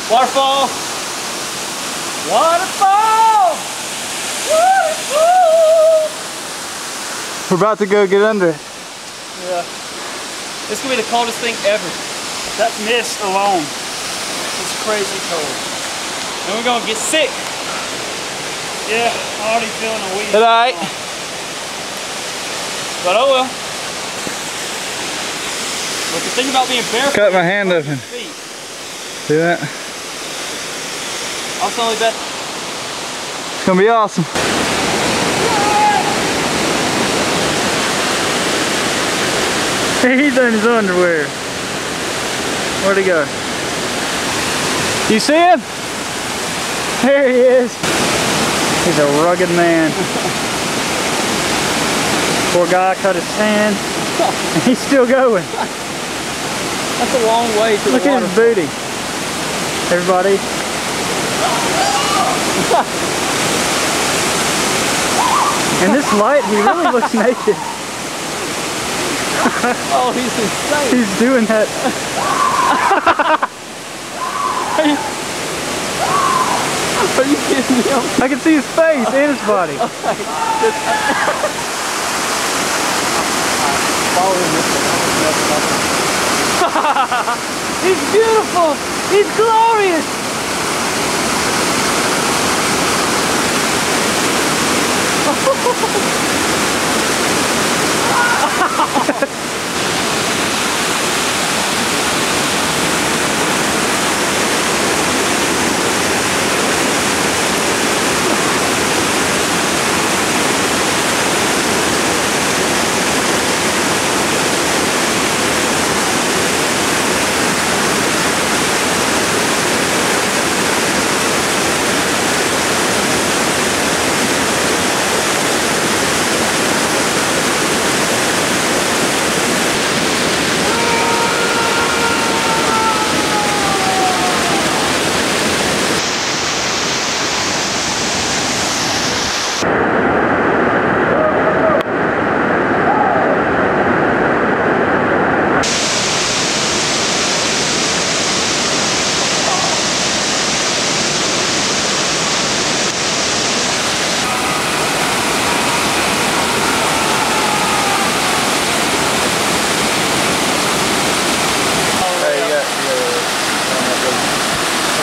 Waterfall. Waterfall. Waterfall. We're about to go get under it. Yeah. This could be the coldest thing ever. That mist alone. It's crazy cold. And we're gonna get sick. Yeah, I'm already feeling a wheeze. Alright. But oh well. But the thing about being barefoot. Cut my hand open. Feet. See that? Also only bet. It's gonna be awesome. He's in his underwear. Where'd he go? You see him? There he is. He's a rugged man. Poor guy cut his hand. And he's still going. That's a long way to Look the at his booty. Everybody. In this light, he really looks naked. Oh, he's insane. He's doing that. Are you kidding me? I can see his face and his body. He's beautiful. He's glorious.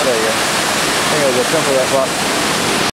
There you go. I think I'll go jump over that block.